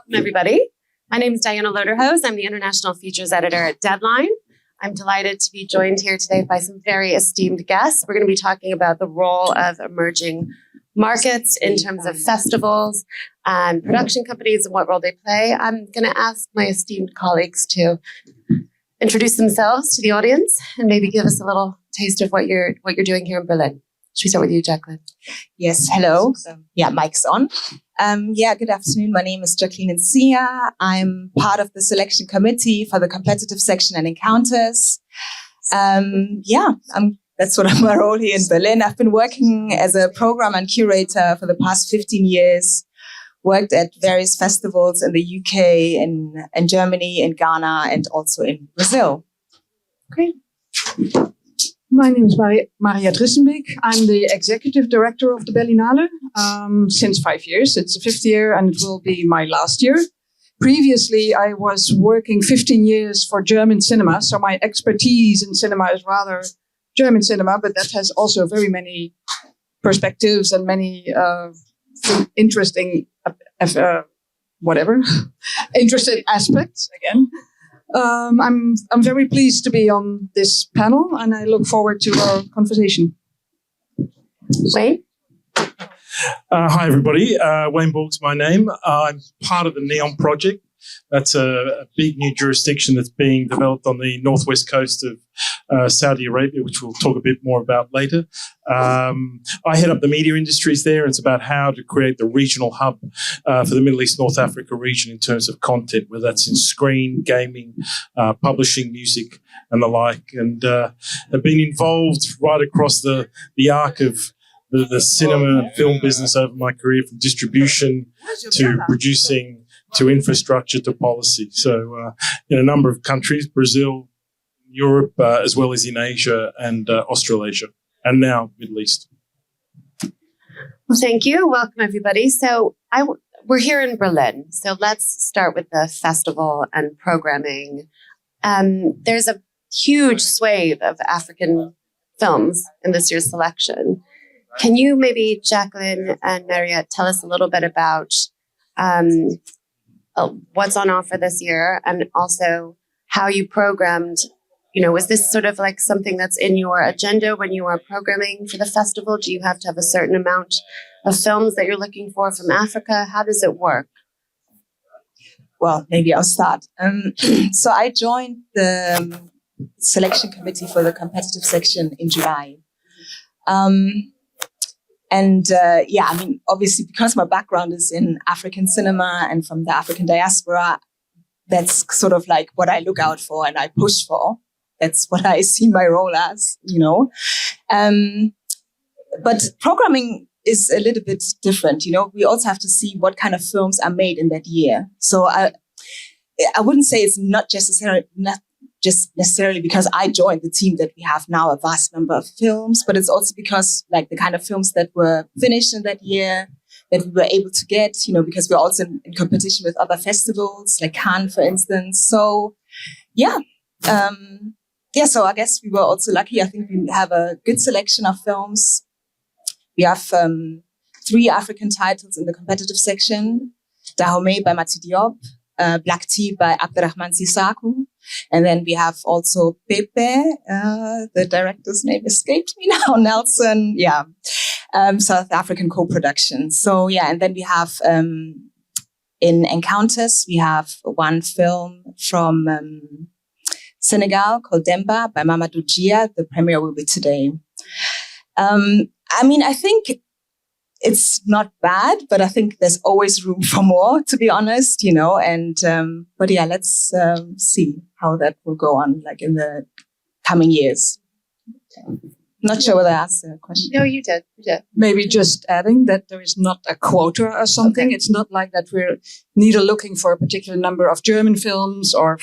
Welcome, everybody. My name is Diana Lodderhose. I'm the International Features Editor at Deadline. I'm delighted to be joined here today by some very esteemed guests. We're going to be talking about the role of emerging markets in terms of festivals and production companies and what role they play. I'm going to ask my esteemed colleagues to introduce themselves to the audience and maybe give us a little taste of what you're doing here in Berlin. Should we start with you, Jacqueline? Yes, hello. Yeah, mic's on. Good afternoon. My name is Jacqueline Nisiah. I'm part of the selection committee for the competitive section and encounters. That's what my role here in Berlin. I've been working as a program and curator for the past 15 years, worked at various festivals in the UK, in Germany, in Ghana, and also in Brazil. Great. My name is Mariette Rissenbeek. I'm the executive director of the Berlinale since 5 years. It's the 5th year and it will be my last year. Previously, I was working 15 years for German cinema, so my expertise in cinema is rather German cinema, but that has also very many perspectives and many interesting, interesting aspects again. I'm very pleased to be on this panel, and I look forward to our conversation. Wayne? Hi, everybody. Wayne Borg's my name. I'm part of the NEOM project. That's a big new jurisdiction that's being developed on the northwest coast of Saudi Arabia, which we'll talk a bit more about later. I head up the media industries there. It's about how to create the regional hub for the Middle East, North Africa region in terms of content, whether that's in screen, gaming, publishing, music, and the like. And I've been involved right across the arc of the cinema and film business over my career, from distribution to producing to infrastructure to policy. So in a number of countries, Brazil, Europe, as well as in Asia and Australasia, and now Middle East. Well, thank you. Welcome, everybody. So we're here in Berlin. So let's start with the festival and programming. There's a huge swathe of African films in this year's selection. Can you maybe, Jacqueline and Mariette, tell us a little bit about what's on offer this year, and also how you programmed? Was this sort of like something that's in your agenda when you are programming for the festival? Do you have to have a certain amount of films that you're looking for from Africa? How does it work? Well, maybe I'll start. So I joined the selection committee for the competitive section in July. Obviously, because my background is in African cinema and from the African diaspora, that's sort of like what I look out for and I push for. That's what I see my role as, But programming is a little bit different, We also have to see what kind of films are made in that year. So I wouldn't say it's not just necessarily because I joined the team that we have now a vast number of films, but it's also because like the kind of films that were finished in that year that we were able to get, because we're also in competition with other festivals like Cannes, for instance. So, so I guess we were also lucky. I think we have a good selection of films. We have 3 African titles in the competitive section: Dahomey by Mati Diop, Black Tea by Abderrahman Sissakou. And then we have also Pepe, the director's name escaped me now, Nelson, South African co-production. So, and then we have, in Encounters, we have one film from Senegal called Demba by Mamadou Dia. The premiere will be today. I think it's not bad, but I think there's always room for more, to be honest, let's see how that will go on, like in the coming years. Not sure whether I asked the question. No, you did. Maybe just adding that there is not a quota or something. Okay. It's not like that we're neither looking for a particular number of German films or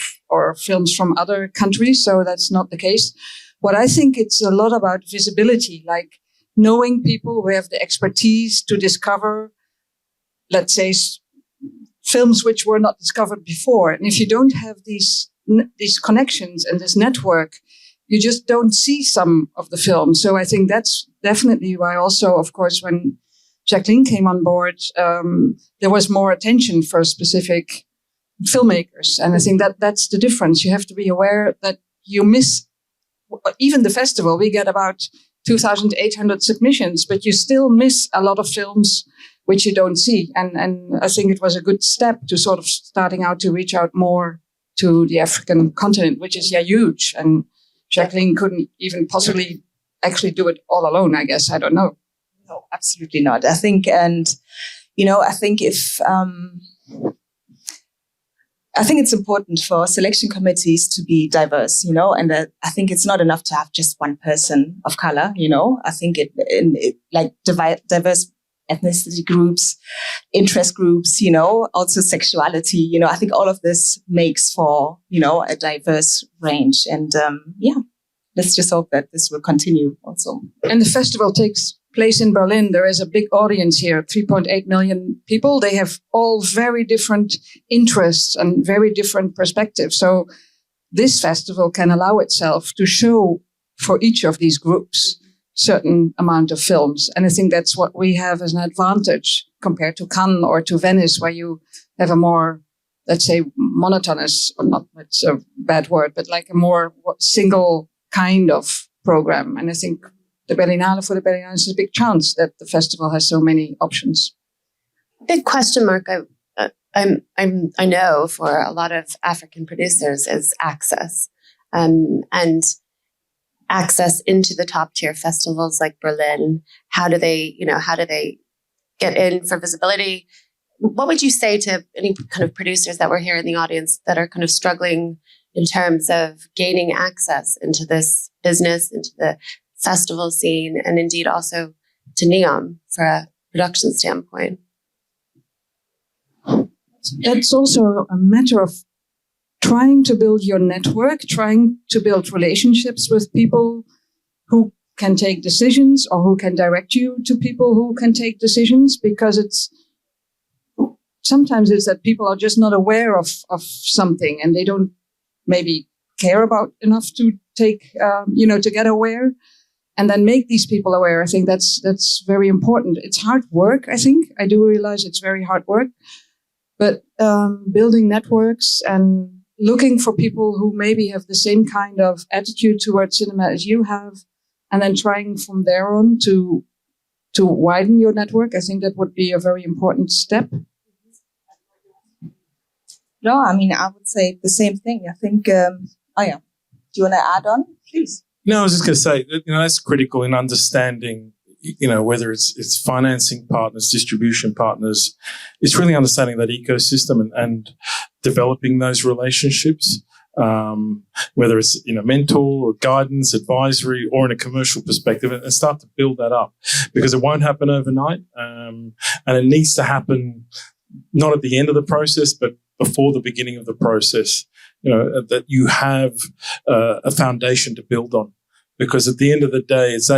films from other countries. So that's not the case. What I think it's a lot about visibility, like knowing people who have the expertise to discover, let's say, films which were not discovered before. And if you don't have these connections and this network, you just don't see some of the films. So I think that's definitely why also, of course, when Jacqueline came on board, there was more attention for specific filmmakers. And I think that's the difference. You have to be aware that you miss, even the festival, we get about 2,800 submissions, but you still miss a lot of films which you don't see. And I think it was a good step to sort of starting out to reach out more to the African continent, which is huge. And Jacqueline couldn't even possibly actually do it all alone, I guess. I don't know. No, absolutely not. I think, and, I think I think it's important for selection committees to be diverse, and I think it's not enough to have just one person of color, I think diverse ethnicity groups, interest groups, also sexuality, I think all of this makes for, a diverse range. And let's just hope that this will continue also. And the festival takes place in Berlin. There is a big audience here, 3.8 million people. They have all very different interests and very different perspectives. So this festival can allow itself to show for each of these groups certain amount of films. And I think that's what we have as an advantage compared to Cannes or to Venice, where you have a more, let's say, monotonous, or not, it's a bad word, but like a more single kind of program. And I think for the Berlinale is a big chance that the festival has so many options. Big question mark I know for a lot of African producers is access, and access into the top tier festivals like Berlin. How do they get in for visibility? What would you say to any kind of producers that were here in the audience that are kind of struggling in terms of gaining access into this business, into the festival scene, and indeed also to NEOM for a production standpoint? It's also a matter of trying to build your network, trying to build relationships with people who can take decisions or who can direct you to people who can take decisions, because sometimes it's that people are just not aware of something and they don't maybe care about enough to take, to get aware and then make these people aware. I think that's very important. It's hard work, I think. I do realize it's very hard work, but building networks and looking for people who maybe have the same kind of attitude towards cinema as you have, and then trying from there on to widen your network. I think that would be a very important step. No, I mean, I would say the same thing. I think, do you want to add on, please? No, I was just going to say, that's critical in understanding, whether it's financing partners, distribution partners. It's really understanding that ecosystem and developing those relationships, whether it's, mentor or guidance, advisory, or in a commercial perspective, and start to build that up, because it won't happen overnight. And it needs to happen not at the end of the process, but before the beginning of the process, that you have a foundation to build on. Because at the end of the day, it's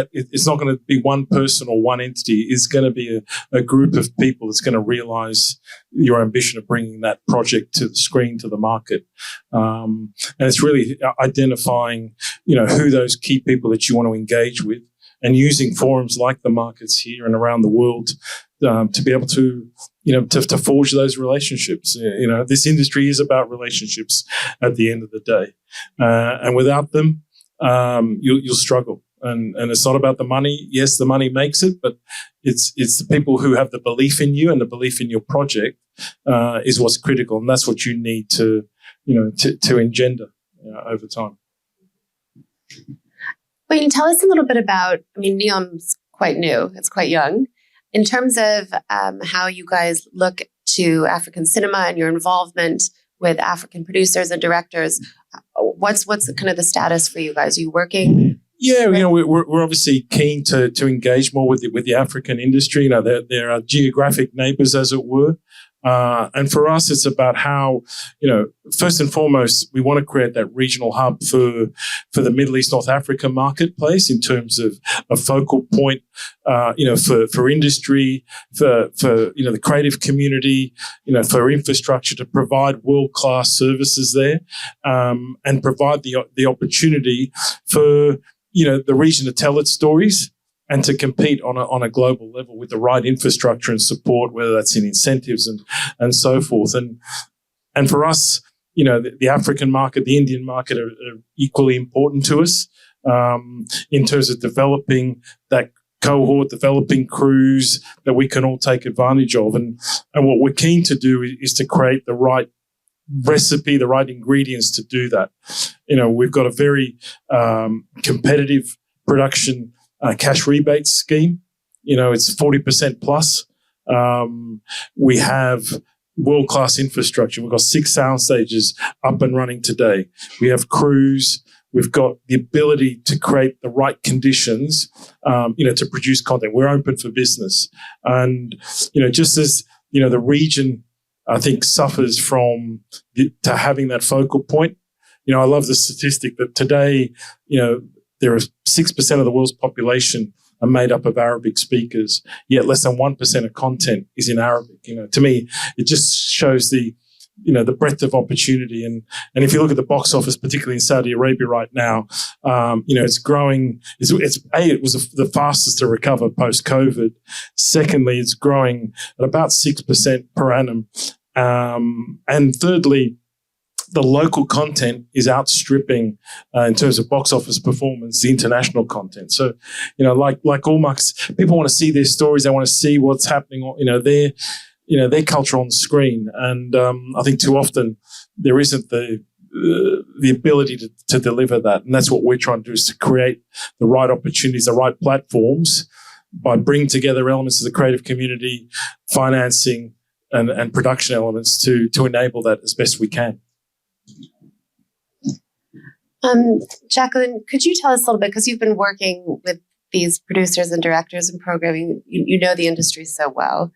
not going to be one person or one entity. It's going to be a group of people that's going to realize your ambition of bringing that project to the screen, to the market. And it's really identifying, who those key people that you want to engage with, and using forums like the markets here and around the world to be able to, to forge those relationships. This industry is about relationships at the end of the day. And without them, you'll struggle. And it's not about the money. Yes, the money makes it, but it's the people who have the belief in you and the belief in your project is what's critical. And that's what you need to engender over time. Wayne, tell us a little bit about, NEOM's quite new. It's quite young. In terms of how you guys look to African cinema and your involvement with African producers and directors, what's kind of the status for you guys? Are you working? Yeah, we're obviously keen to engage more with the African industry. There are geographic neighbours, as it were. And for us, it's about how, first and foremost, we want to create that regional hub for the Middle East, North Africa marketplace in terms of a focal point, for industry, for the creative community, for infrastructure to provide world-class services there, and provide the opportunity for, the region to tell its stories. and to compete on a global level with the right infrastructure and support, whether that's in incentives and so forth. And for us, the African market, the Indian market are equally important to us in terms of developing that cohort, developing crews that we can all take advantage of. And what we're keen to do is to create the right recipe, the right ingredients to do that. We've got a very competitive production cash rebate scheme. It's 40% plus. We have world-class infrastructure. We've got 6 sound stages up and running today. We have crews. We've got the ability to create the right conditions, to produce content. We're open for business. And, just as, the region, I think, suffers from to having that focal point. I love the statistic that today, there are 6% of the world's population are made up of Arabic speakers, yet less than 1% of content is in Arabic. To me, it just shows the breadth of opportunity. And if you look at the box office, particularly in Saudi Arabia right now, it's growing. It was the fastest to recover post-COVID. Secondly, it's growing at about 6% per annum. And thirdly, the local content is outstripping, in terms of box office performance, the international content. So, like all markets, people want to see their stories. They want to see what's happening, their culture on the screen. And I think too often there isn't the ability to deliver that. And that's what we're trying to do, is to create the right opportunities, the right platforms by bringing together elements of the creative community, financing and production elements to enable that as best we can. Jacqueline, could you tell us a little bit, because you've been working with these producers and directors and programming, you know the industry so well.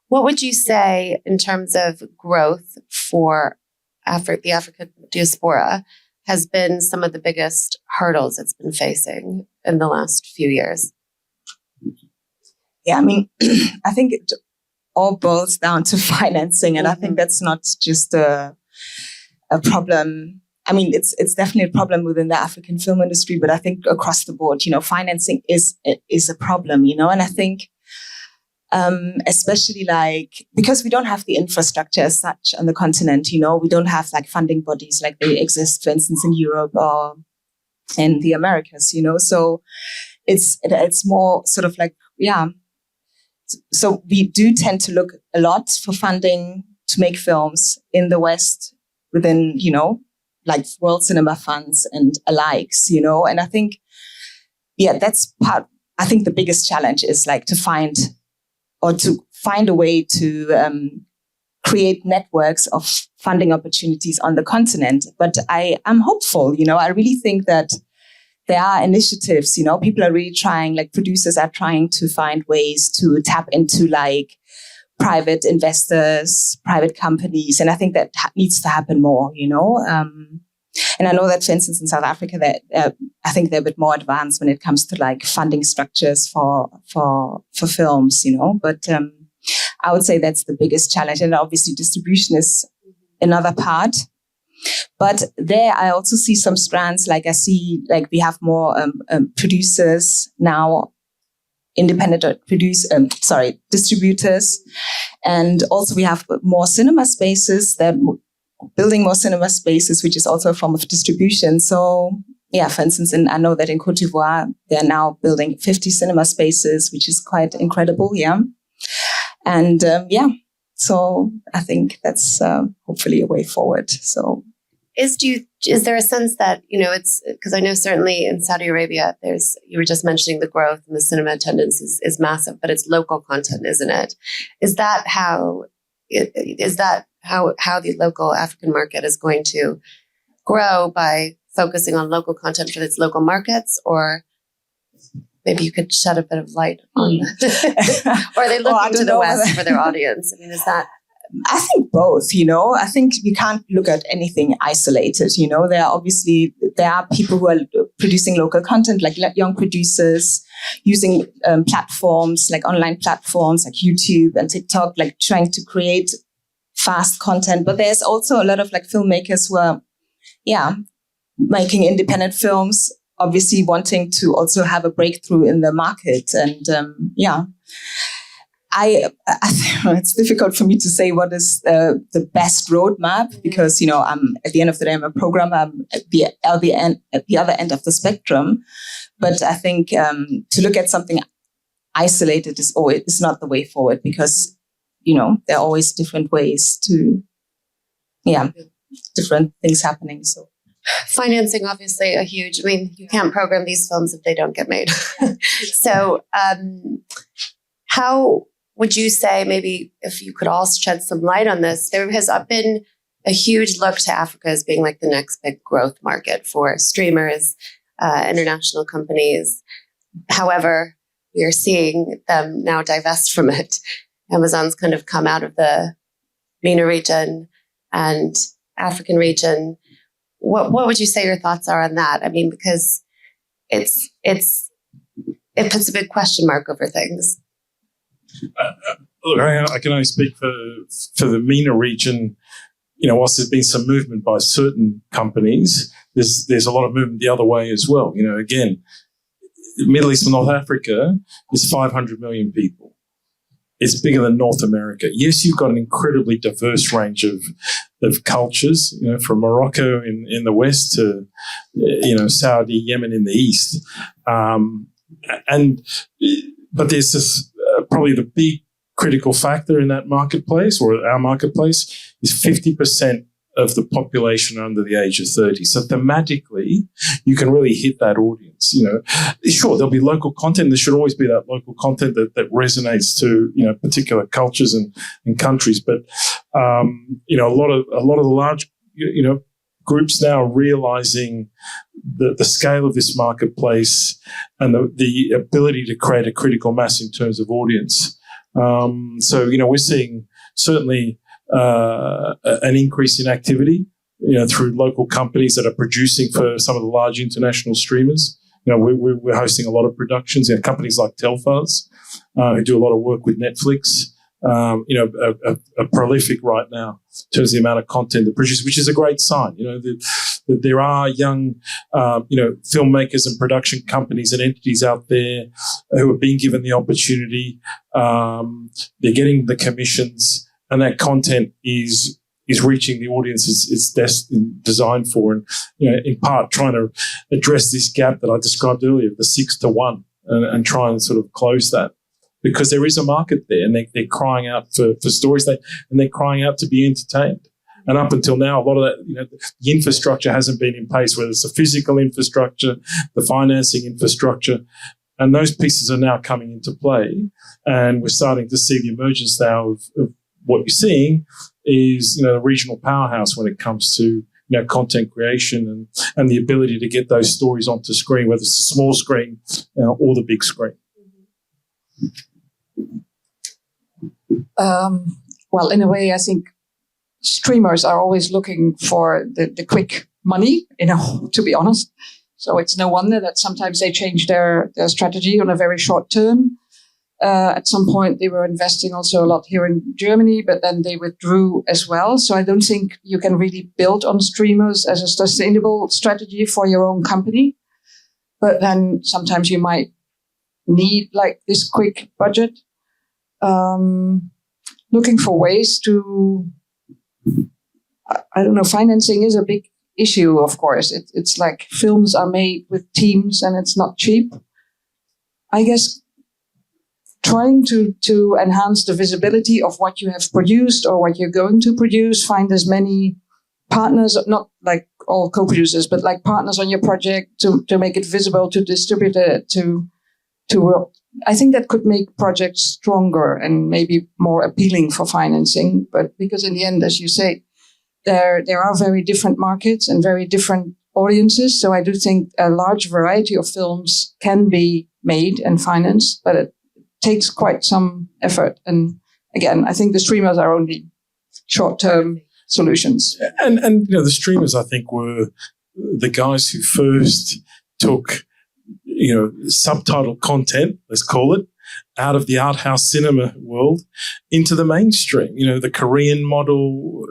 What would you say in terms of growth for the African diaspora has been some of the biggest hurdles it's been facing in the last few years? Yeah, I think it all boils down to financing, and I think that's not just a problem. It's definitely a problem within the African film industry, but I think across the board, financing is a problem, and I think especially because we don't have the infrastructure as such on the continent, we don't have funding bodies like they exist, for instance, in Europe or in the Americas, so it's more sort of so we do tend to look a lot for funding to make films in the West within, World Cinema Funds and alikes, and I think, that's part. I think the biggest challenge is to find a way to create networks of funding opportunities on the continent. But I am hopeful, I really think that there are initiatives, people are really trying, producers are trying to find ways to tap into private investors, private companies. And I think that needs to happen more, And I know that, for instance, in South Africa, that I think they're a bit more advanced when it comes to funding structures for films, But I would say that's the biggest challenge. And obviously distribution is another part. But there I also see some strands, I see we have more producers now, distributors. And also we have more cinema spaces building more cinema spaces, which is also a form of distribution. So, for instance, I know that in Cote d'Ivoire, they're now building 50 cinema spaces, which is quite incredible, And, so I think that's hopefully a way forward. So, is there a sense that, it's because I know certainly in Saudi Arabia, you were just mentioning the growth and the cinema attendance is massive, but it's local content, isn't it? Is that how the local African market is going to grow, by focusing on local content for its local markets? Or maybe you could shed a bit of light on that. Or are they looking to the West for their audience? Is that... I think both, I think you can't look at anything isolated, there are people who are producing local content, young producers using platforms, online platforms like YouTube and TikTok, trying to create fast content. But there's also a lot of filmmakers who are, making independent films obviously wanting to also have a breakthrough in the market. And I think it's difficult for me to say what is the best roadmap, because, I'm at the end of the day, I'm a programmer, I'm at the other end of the spectrum. But I think to look at something isolated is not the way forward, because, there are always different ways to, different things happening. So financing, obviously, you can't program these films if they don't get made. So how would you say, maybe if you could all shed some light on this, there has been a huge look to Africa as being like the next big growth market for streamers, international companies. However, we are seeing them now divest from it. Amazon's kind of come out of the MENA region and African region. What would you say your thoughts are on that? I mean, because it puts a big question mark over things. Look, I can only speak for the MENA region. Whilst there's been some movement by certain companies, there's a lot of movement the other way as well. Again, Middle East and North Africa is 500 million people. It's bigger than North America. Yes, you've got an incredibly diverse range of cultures, from Morocco in the west to, Saudi, Yemen in the east. But there's this, probably the big critical factor in that marketplace, or our marketplace, is 50% of the population under the age of 30. So thematically, you can really hit that audience. Sure, there'll be local content. There should always be that local content that resonates to, particular cultures and countries. But, a lot of the large, groups now are realizing the scale of this marketplace and the ability to create a critical mass in terms of audience. So, we're seeing certainly an increase in activity, through local companies that are producing for some of the large international streamers. We're hosting a lot of productions. Companies like Telfaz, who do a lot of work with Netflix, are prolific right now in terms of the amount of content they produce, which is a great sign. That there are young, filmmakers and production companies and entities out there who are being given the opportunity. They're getting the commissions, and that content is reaching the audience it's designed for, and in part trying to address this gap that I described earlier, the 6-1, and try and sort of close that, because there is a market there, and they're crying out for stories, and they're crying out to be entertained. And up until now, a lot of that, the infrastructure hasn't been in place, whether it's the physical infrastructure, the financing infrastructure, and those pieces are now coming into play, and we're starting to see the emergence now of what you're seeing is, the regional powerhouse when it comes to, content creation and the ability to get those stories onto screen, whether it's the small screen or the big screen. Well, in a way, I think streamers are always looking for the quick money, to be honest. So it's no wonder that sometimes they change their strategy on a very short term. At some point, they were investing also a lot here in Germany, but then they withdrew as well. So I don't think you can really build on streamers as a sustainable strategy for your own company. But then sometimes you might need like this quick budget. Looking for ways to, financing is a big issue, of course. It's like films are made with teams and it's not cheap. I guess trying to enhance the visibility of what you have produced or what you're going to produce, find as many partners, not like all co-producers, but like partners on your project to make it visible, to distribute it, I think that could make projects stronger and maybe more appealing for financing. But because in the end, as you say, there are very different markets and very different audiences. So I do think a large variety of films can be made and financed, but it takes quite some effort. And again, I think the streamers are only short-term solutions. And the streamers, I think, were the guys who first took subtitled content, let's call it, out of the art house cinema world into the mainstream. The Korean model,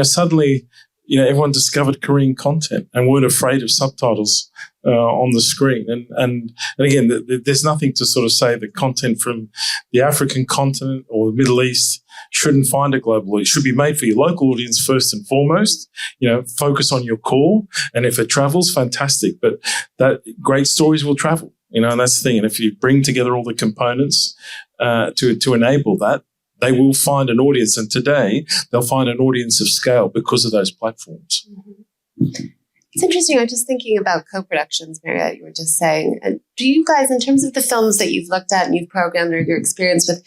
suddenly, everyone discovered Korean content and weren't afraid of subtitles on the screen. And again, there's nothing to sort of say that content from the African continent or the Middle East shouldn't find a global audience. It should be made for your local audience first and foremost. Focus on your core. And if it travels, fantastic. But that great stories will travel, and that's the thing. And if you bring together all the components to enable that, they will find an audience. And today, they'll find an audience of scale because of those platforms. Mm-hmm. It's interesting. I'm just thinking about co-productions, Mariette, you were just saying. Do you guys, in terms of the films that you've looked at and you've programmed, or your experience with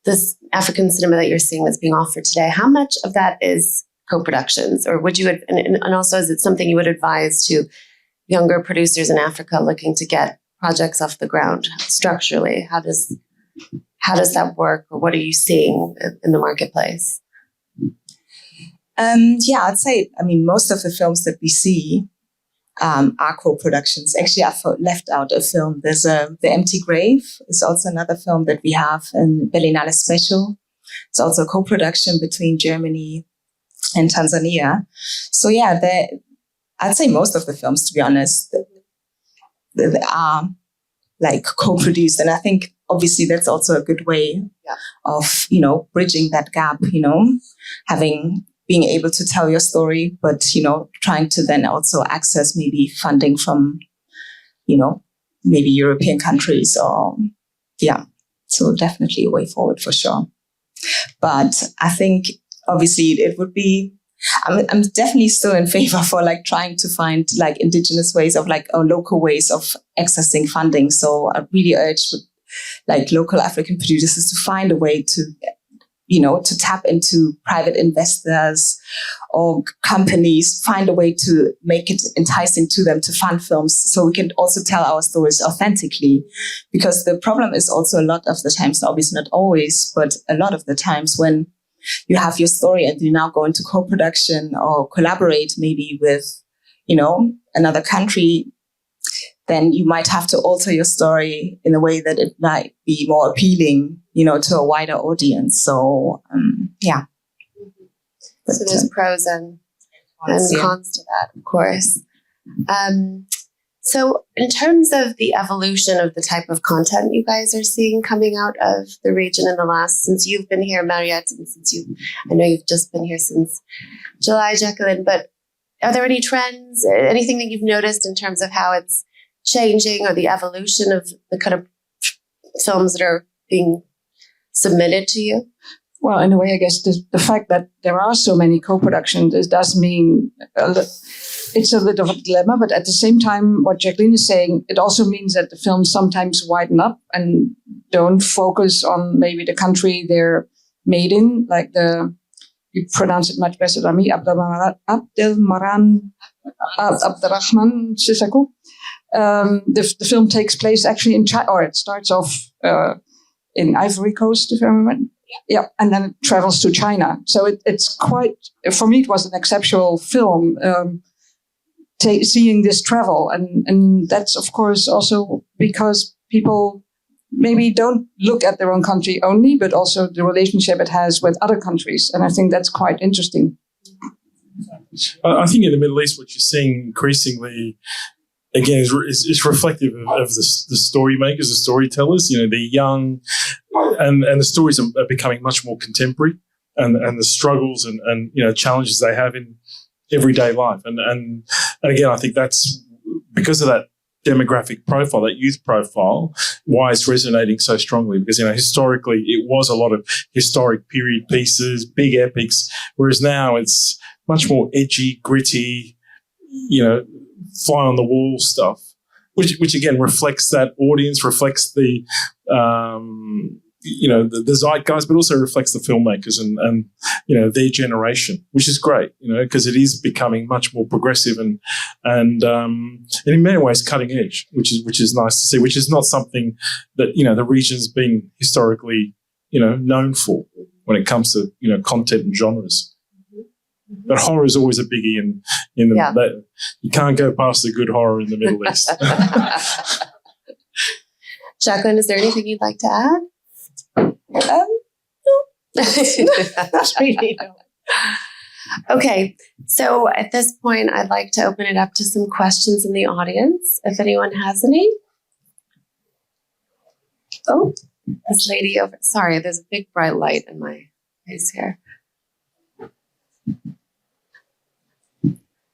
this African cinema that you're seeing that's being offered today, how much of that is co-productions? Or would you, and also is it something you would advise to younger producers in Africa looking to get projects off the ground structurally? How does that work, or what are you seeing in the marketplace? I'd say, most of the films that we see are co-productions. Actually, I've left out a film. There's The Empty Grave is also another film that we have in Berlinale Special. It's also a co-production between Germany and Tanzania. So I'd say most of the films, to be honest, they are like co-produced. And I think obviously that's also a good way of, bridging that gap, being able to tell your story, but, trying to then also access maybe funding from, maybe European countries so definitely a way forward for sure. But I think obviously it would be, I'm definitely still in favor for trying to find indigenous ways of or local ways of accessing funding. So I really urge local African producers to find a way to tap into private investors or companies, find a way to make it enticing to them to fund films so we can also tell our stories authentically. Because the problem is also a lot of the times, obviously not always, but a lot of the times when you have your story and you now go into co-production or collaborate maybe with, another country, then you might have to alter your story in a way that it might be more appealing, to a wider audience. So, So there's pros and cons to that, of course. So in terms of the evolution of the type of content you guys are seeing coming out of the region since you've been here, Mariette, and I know you've just been here since July, Jacqueline, but are there any trends, anything that you've noticed in terms of how it's changing or the evolution of the kind of films that are being submitted to you? Well, in a way, I guess the fact that there are so many co-productions does mean it's a little of a dilemma. But at the same time, what Jacqueline is saying, it also means that the films sometimes widen up and don't focus on maybe the country they're made in. You pronounce it much better than me, Abdelrahman Sissakou. The film takes place actually in China, or it starts off in Ivory Coast, if I remember. Yeah, and then it travels to China. So it's quite, for me, it was an exceptional film, seeing this travel. And that's, of course, also because people maybe don't look at their own country only, but also the relationship it has with other countries. And I think that's quite interesting. I think in the Middle East, what you're seeing increasingly, again, is reflective of the story makers, the storytellers. They're young, and the stories are becoming much more contemporary, and the struggles and challenges they have in everyday life. And again, I think that's because of that demographic profile, that youth profile, why it's resonating so strongly. Because historically, it was a lot of historic period pieces, big epics, whereas now it's much more edgy, gritty, fly on the wall stuff, which again reflects that audience, reflects the the zeitgeist, but also reflects the filmmakers and their generation, which is great, because it is becoming much more progressive and in many ways cutting edge, which is nice to see, which is not something that the region's been historically known for when it comes to content and genres. But horror is always a biggie in the you can't go past a good horror in the Middle East. Jacqueline, is there anything you'd like to add? No. Not really, no. Okay, so at this point, I'd like to open it up to some questions in the audience, if anyone has any. Oh, this lady over. Sorry, there's a big bright light in my face here.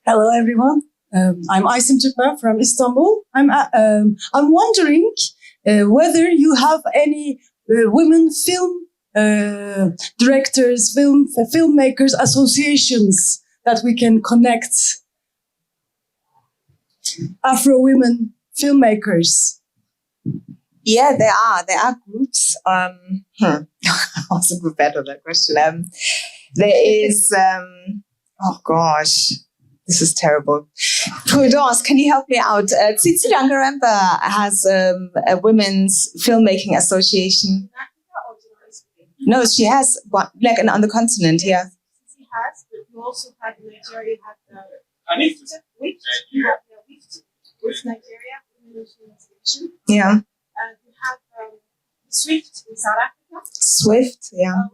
Hello, everyone. I'm Aysim Türkmen from Istanbul. I'm wondering whether you have any women film directors, filmmakers associations that we can connect. Afro women filmmakers. Yeah, there are groups. I wasn't prepared for that question. There is, oh gosh, this is terrible. Prudence, can you help me out? Tsitsi Dangaremba has a women's filmmaking association. No, she has one, like on the continent here. She has, but you also have in Nigeria, you have the with Nigeria, Women's Association. Yeah. You have Swift in South Africa. Swift, yeah.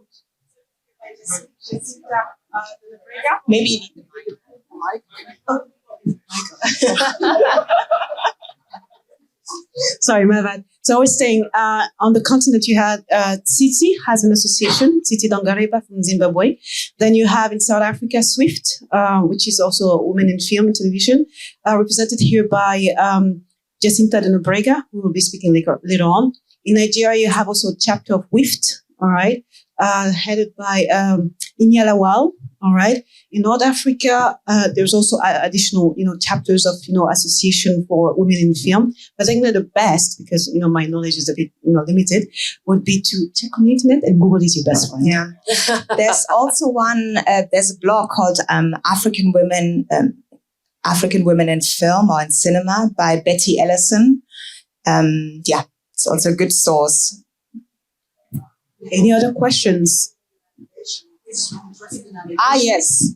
Maybe you need the Sorry, my bad. So I was saying, on the continent, you had Tsitsi has an association, Tsitsi Dangareba from Zimbabwe. Then you have in South Africa, Swift, which is also a woman in film and television, represented here by Jacinta de Nobrega, who will be speaking later on. In Nigeria, you have also a chapter of WIFT, all right, headed by Inyalawal, all right. In North Africa, there's also additional, chapters of, association for women in film. But I think that the best, because, my knowledge is a bit, limited, would be to check on the internet, and Google is your best friend. Yeah. There's also one, there's a blog called African Women in Film or in Cinema by Betty Ellison. Yeah, it's also a good source. Any other questions? Yes.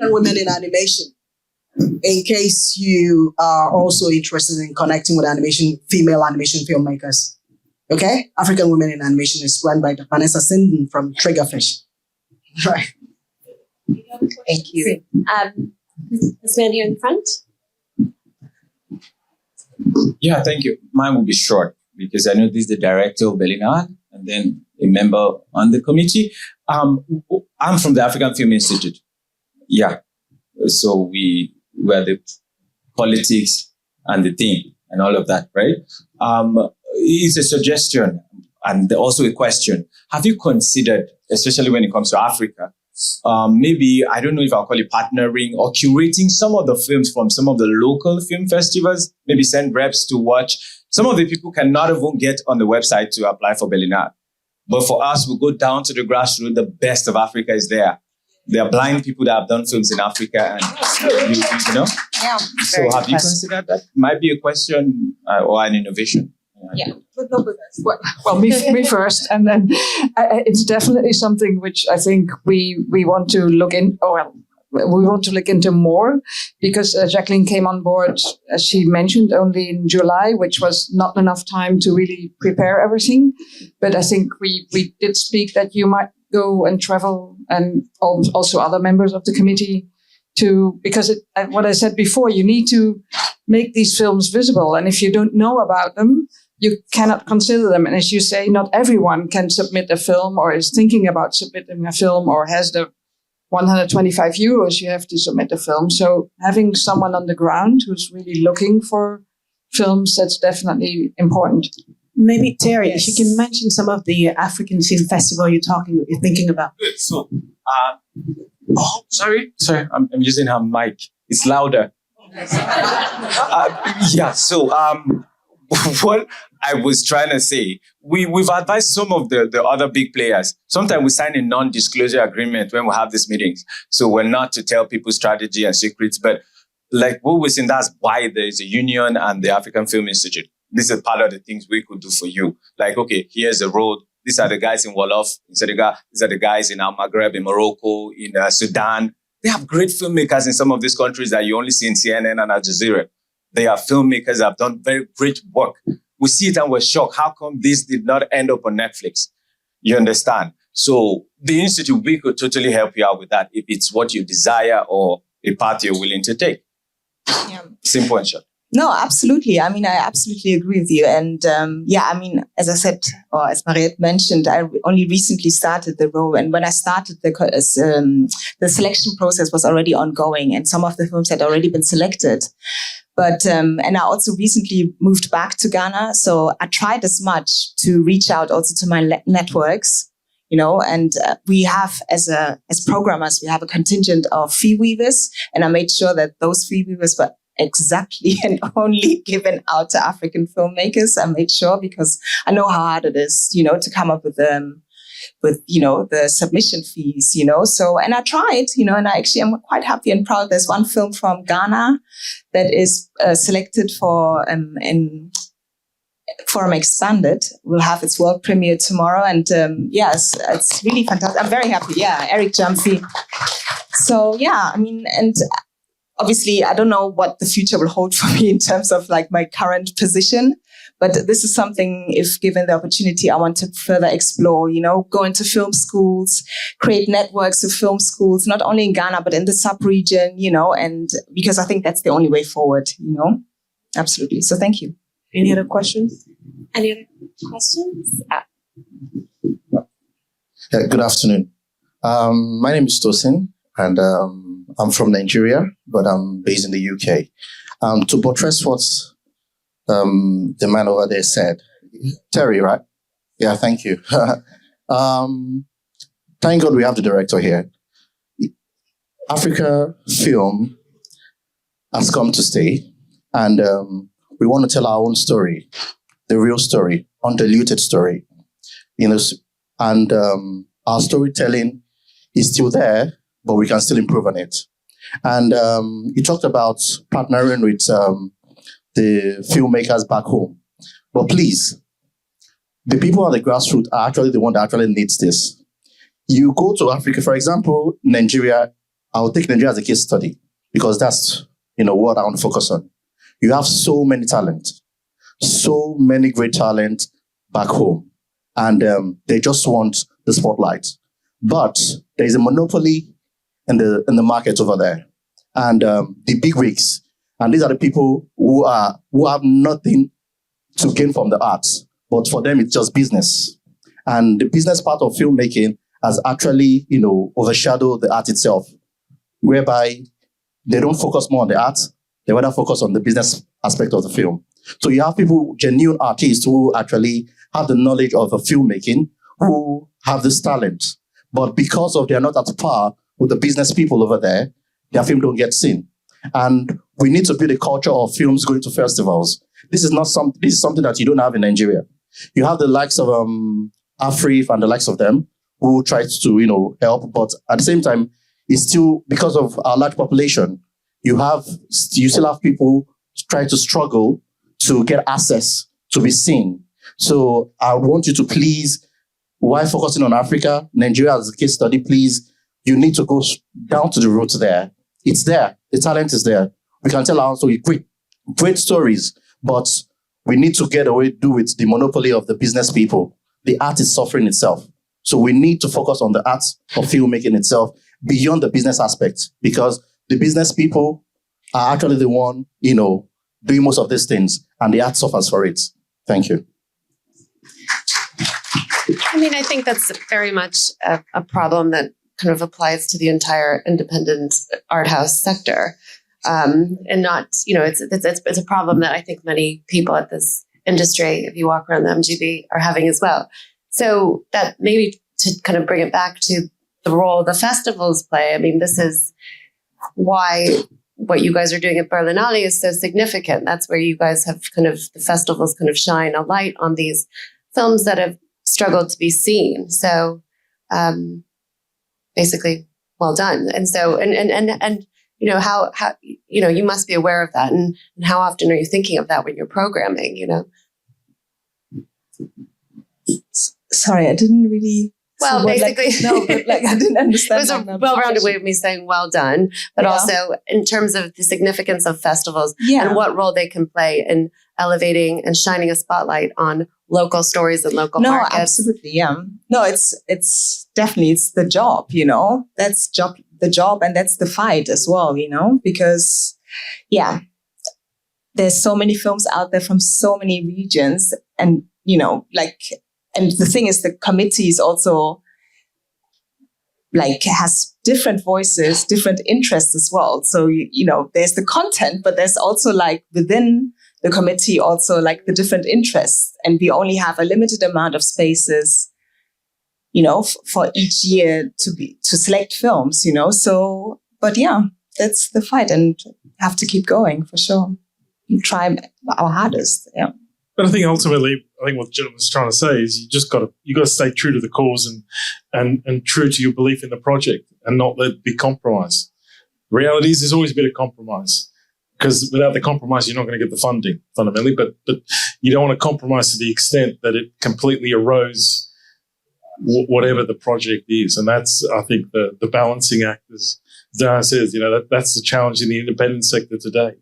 Women in animation. In case you are also interested in connecting with female animation filmmakers. Okay? African Women in Animation is run by Vanessa Sinden from Triggerfish. Right. Thank you. This man here in the front. Yeah, thank you. Mine will be short because I know this is the director of Berlinale and then a member on the committee. I'm from the African Film Institute. Yeah. So we were the politics and the theme and all of that, right? It's a suggestion and also a question. Have you considered, especially when it comes to Africa, maybe, I don't know if I'll call it partnering or curating some of the films from some of the local film festivals, maybe send reps to watch. Some of the people cannot even get on the website to apply for Berlinale. But for us, we go down to the grassroots. The best of Africa is there. There are blind people that have done films in Africa, and you know. Yeah. So have you considered that? Might be a question or an innovation. Yeah. Well, me first, and then it's definitely something which I think we want to look in. We want to look into more because Jacqueline came on board, as she mentioned, only in July, which was not enough time to really prepare everything. But I think we did speak that you might go and travel, and also other members of the committee because what I said before, you need to make these films visible. And if you don't know about them, you cannot consider them. And as you say, not everyone can submit a film or is thinking about submitting a film or has the 125 euros you have to submit a film. So having someone on the ground who's really looking for films, that's definitely important. Maybe Terry, Yes. if you can mention some of the African film festival you're thinking about. Good. So, sorry, I'm using her mic. It's louder. So what I was trying to say, we've advised some of the other big players. Sometimes we sign a non-disclosure agreement when we have these meetings. So we're not to tell people strategy and secrets, but like what we're saying, that's why there's a union and the African Film Institute. This is part of the things we could do for you. Like, okay, here's the road. These are the guys in Wolof, in Senegal. These are the guys in Al Maghreb, in Morocco, in Sudan. They have great filmmakers in some of these countries that you only see in CNN and Al Jazeera. They are filmmakers that have done very great work. We see it and we're shocked. How come this did not end up on Netflix? You understand? So the Institute, we could totally help you out with that if it's what you desire or a path you're willing to take. Yeah. Simple and short. No, absolutely. I mean, I absolutely agree with you. And I mean, as I said, or as Mariette mentioned, I only recently started the role. And when I started, the selection process was already ongoing and some of the films had already been selected. But, and I also recently moved back to Ghana. So I tried as much to reach out also to my networks, and we have, as programmers, we have a contingent of fee weavers. And I made sure that those fee weavers were exactly and only given out to African filmmakers. I made sure because I know how hard it is, to come up with the submission fees, So, and I tried, and I actually am quite happy and proud. There's one film from Ghana that is selected for Forum Expanded. Will have its world premiere tomorrow, and yes, it's really fantastic. I'm very happy. Yeah, Eric Jamphy. So yeah, I mean, and obviously, I don't know what the future will hold for me in terms of like my current position, but this is something, if given the opportunity, I want to further explore, go into film schools, create networks of film schools, not only in Ghana, but in the sub-region, and because I think that's the only way forward, Absolutely. So thank you. Any other questions? Any other questions? Good afternoon. My name is Tosin, and I'm from Nigeria, but I'm based in the UK. To buttress what the man over there said, Terry, right? Yeah, thank you. Thank God we have the director here. Africa film has come to stay, and we want to tell our own story, the real story, undiluted story. And our storytelling is still there, but we can still improve on it. And you talked about partnering with the filmmakers back home. But please, the people on the grassroots are actually the one that actually needs this. You go to Africa, for example, Nigeria. I'll take Nigeria as a case study because that's what I want to focus on. You have so many talent, so many great talent back home, and they just want the spotlight. But there is a monopoly in the market over there, and the big wigs, and these are the people who have nothing to gain from the arts, but for them it's just business. And the business part of filmmaking has actually, overshadowed the art itself, whereby they don't focus more on the art, they rather focus on the business aspect of the film. So you have people, genuine artists who actually have the knowledge of filmmaking, who have this talent, but because of they are not at par with the business people over there, their film don't get seen. And we need to build a culture of films going to festivals. This is something that you don't have in Nigeria. You have the likes of Afro and the likes of them who try to help, but at the same time, it's still because of our large population. You still have people try to struggle to get access to be seen. So I want you to please, while focusing on Africa, Nigeria as a case study, please, you need to go down to the roots there. It's there. The talent is there. We can tell our story, great stories, but we need to get away, do with the monopoly of the business people. The art is suffering itself. So we need to focus on the art of filmmaking itself beyond the business aspect, because the business people are actually the one, doing most of these things, and the art suffers for it. Thank you. I mean, I think that's very much a problem that kind of applies to the entire independent art house sector. And not, it's a problem that I think many people at this industry, if you walk around the MGB, are having as well. So that maybe to kind of bring it back to the role the festivals play. I mean, this is why what you guys are doing at Berlinale is so significant. That's where you guys have the festivals kind of shine a light on these films that have struggled to be seen. So basically, well done. And so, and how you must be aware of that, and how often are you thinking of that when you're programming, Sorry, I didn't really. Well, basically, I didn't understand. It was a well-rounded way of me saying well done, but also in terms of the significance of festivals and what role they can play in elevating and shining a spotlight on local stories and local No, markets. absolutely, yeah. No, it's definitely, it's the job, you know, that's the job, and that's the fight as well, you know, because, yeah, there's so many films out there from so many regions, and, you know, like, and the thing is, the committee is also, like, has different voices, different interests as well. So, you know, there's the content, but there's also, like, within the committee also, like, the different interests. And we only have a limited amount of spaces, you know, for each year to select films, you know. So, but yeah, that's the fight, and have to keep going for sure. And try our hardest, yeah. But I think ultimately, what the gentleman's trying to say is you got to stay true to the cause and true to your belief in the project, and not let it be compromised. The reality is there's always a bit of compromise, because without the compromise, you're not going to get the funding fundamentally. But you don't want to compromise to the extent that it completely erodes whatever the project is, and that's, I think, the balancing act, as Diana says. You know, that's the challenge in the independent sector today.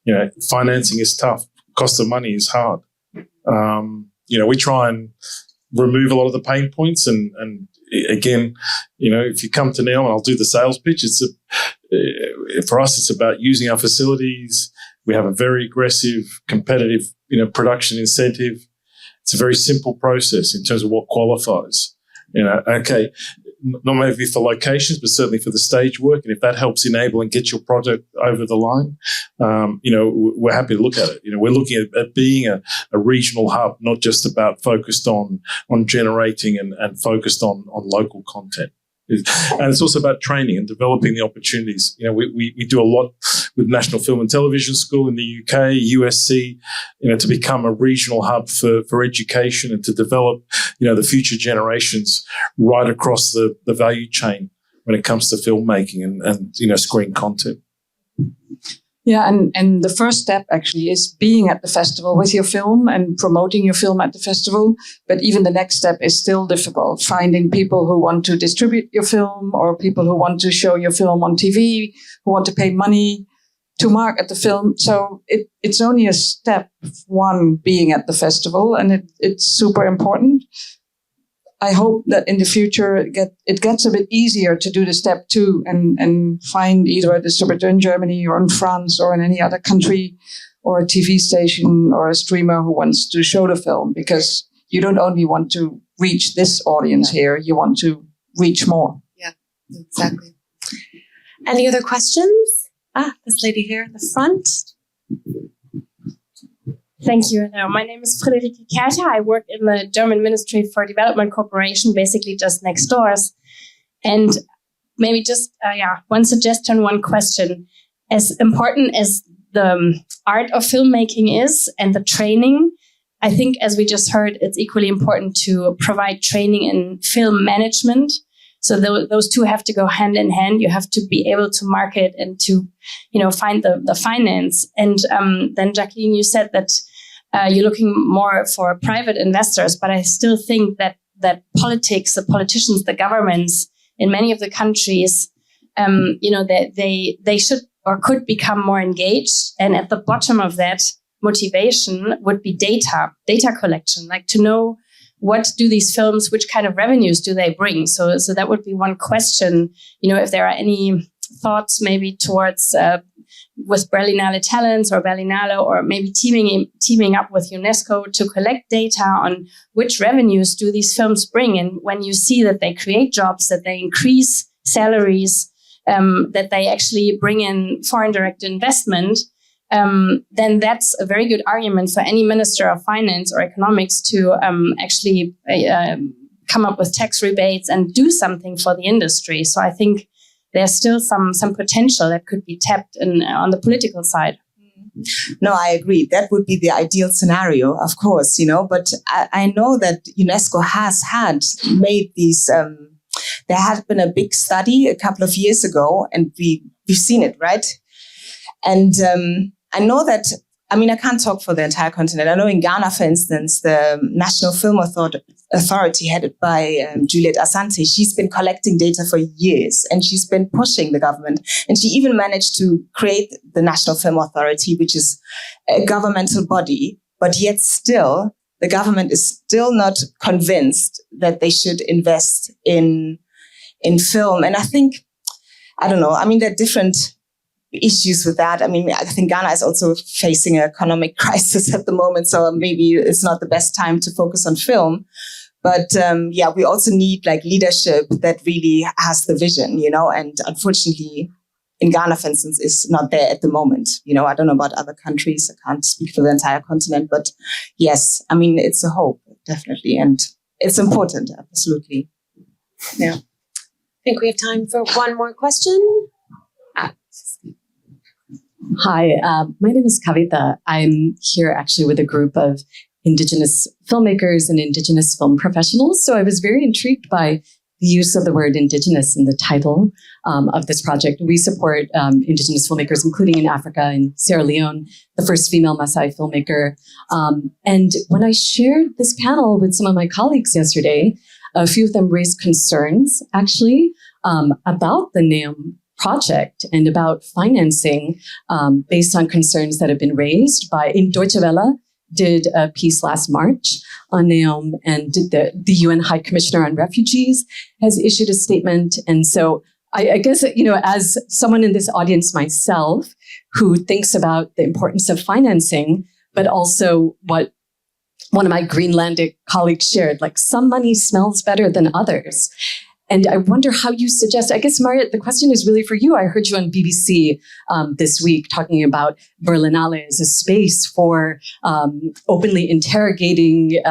You know, financing is tough. Cost of money is hard. You know, we try and remove a lot of the pain points. And again, you know, if you come to NEOM, and I'll do the sales pitch, for us, it's about using our facilities. We have a very aggressive, competitive, you know, production incentive. It's a very simple process in terms of what qualifies. You know, okay, not maybe for locations, but certainly for the stage work. And if that helps enable and get your project over the line, you know, we're happy to look at it. You know, we're looking at being a regional hub, not just about focused on generating and focused on local content. And it's also about training and developing the opportunities. You know, we do a lot with National Film and Television School in the UK, USC, you know, to become a regional hub for education and to develop, you know, the future generations right across the value chain when it comes to filmmaking and you know, screen content. Yeah, and the first step actually is being at the festival with your film and promoting your film at the festival. But even the next step is still difficult. Finding people who want to distribute your film, or people who want to show your film on TV, who want to pay money to market the film. So it's only a step one, being at the festival, and it's super important. I hope that in the future it gets a bit easier to do the step two and find either a distributor in Germany or in France or in any other country, or a TV station or a streamer who wants to show the film, because you don't only want to reach this audience here, you want to reach more. Yeah, exactly. Any other questions? This lady here at the front. Thank you. Hello, my name is Friederike Kerter. I work in the German Ministry for Development Cooperation, basically just next doors. And maybe just, one suggestion, one question. As important as the art of filmmaking is and the training, I think, as we just heard, it's equally important to provide training in film management. So those two have to go hand in hand. You have to be able to market and to, you know, find the finance. And then, Jacqueline, you said that you're looking more for private investors, but I still think that politics, the politicians, the governments in many of the countries, you know, that they should or could become more engaged. And at the bottom of that motivation would be data collection, like to know what do these films, which kind of revenues do they bring? So that would be one question. You know, if there are any thoughts maybe towards with Berlinale Talents or Berlinale, or maybe teaming up with UNESCO to collect data on which revenues do these films bring. And when you see that they create jobs, that they increase salaries, that they actually bring in foreign direct investment, then that's a very good argument for any Minister of Finance or Economics to actually come up with tax rebates and do something for the industry. So I think there's still some potential that could be tapped on the political side. No, I agree. That would be the ideal scenario, of course, you know, but I know that UNESCO has made these, there had been a big study a couple of years ago, and we've seen it, right? And I know that, I mean, I can't talk for the entire continent. I know in Ghana, for instance, the National Film Authority headed by Juliet Asante, she's been collecting data for years, and she's been pushing the government. And she even managed to create the National Film Authority, which is a governmental body, but yet still the government is still not convinced that they should invest in film. And I think, I don't know, I mean, there are different issues with that. I mean, I think Ghana is also facing an economic crisis at the moment, so maybe it's not the best time to focus on film. But we also need like leadership that really has the vision, you know, and unfortunately in Ghana, for instance, is not there at the moment. You know, I don't know about other countries. I can't speak for the entire continent, but yes, I mean, it's a hope, definitely. And it's important, absolutely. Yeah. I think we have time for one more question. Hi, my name is Kavita. I'm here actually with a group of Indigenous filmmakers and Indigenous film professionals. So I was very intrigued by the use of the word Indigenous in the title of this project. We support Indigenous filmmakers, including in Africa and Sierra Leone, the first female Maasai filmmaker. And when I shared this panel with some of my colleagues yesterday, a few of them raised concerns, actually, about the NEOM project and about financing based on concerns that have been raised in Deutsche Welle did a piece last March on NEOM, and the UN High Commissioner on Refugees has issued a statement. And so I guess, you know, as someone in this audience myself who thinks about the importance of financing, but also what one of my Greenlandic colleagues shared, like some money smells better than others. And I wonder how you suggest, I guess, Mariette, the question is really for you. I heard you on BBC this week talking about Berlinale as a space for openly interrogating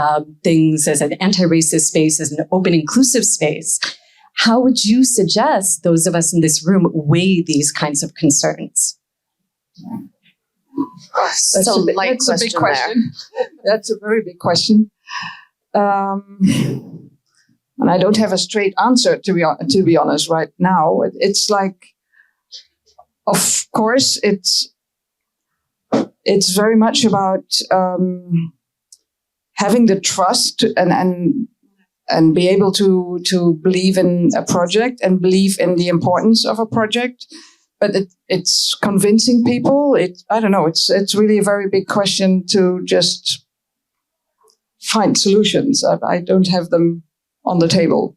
things, as an anti-racist space, as an open, inclusive space. How would you suggest those of us in this room weigh these kinds of concerns? That's a big question. That's a very big question. And I don't have a straight answer, to be honest, right now. It's like, of course, it's very much about having the trust and be able to believe in a project and believe in the importance of a project. But it's convincing people. I don't know. It's really a very big question to just find solutions. I don't have them on the table.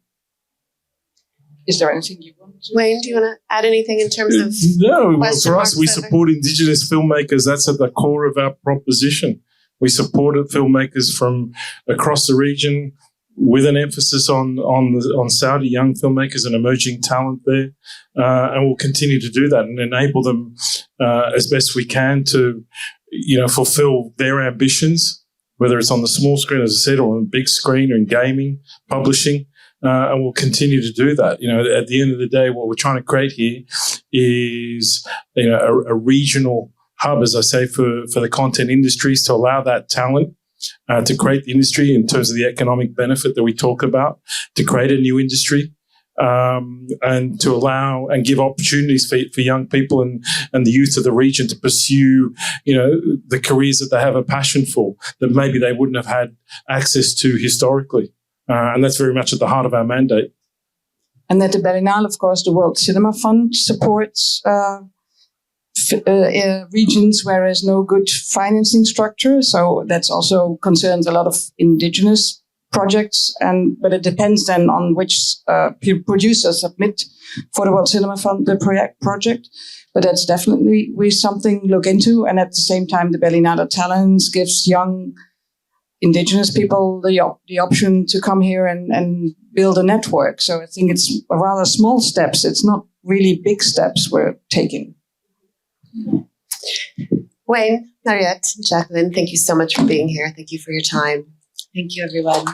Is there anything you want to Wayne, do you want to add anything in terms of No, well, for us, we support Indigenous filmmakers. That's at the core of our proposition. We supported filmmakers from across the region with an emphasis on Saudi young filmmakers and emerging talent there. And we'll continue to do that and enable them as best we can to, you know, fulfill their ambitions, whether it's on the small screen, as I said, or on the big screen, or in gaming, publishing, and we'll continue to do that. You know, at the end of the day, what we're trying to create here is, you know, a regional hub, as I say, for the content industries to allow that talent to create the industry in terms of the economic benefit that we talk about, to create a new industry, and to allow and give opportunities for young people and the youth of the region to pursue, you know, the careers that they have a passion for that maybe they wouldn't have had access to historically. And that's very much at the heart of our mandate. And at the Berlinale, of course, the World Cinema Fund supports regions where there's no good financing structure. So that's also concerns a lot of indigenous projects, but it depends then on which producers submit for the World Cinema Fund the project. But that's definitely something to look into. And at the same time, the Berlinale Talents gives young indigenous people the option to come here and build a network. So I think it's rather small steps. It's not really big steps we're taking. Wayne, Mariette, Jacqueline, thank you so much for being here. Thank you for your time. Thank you, everyone.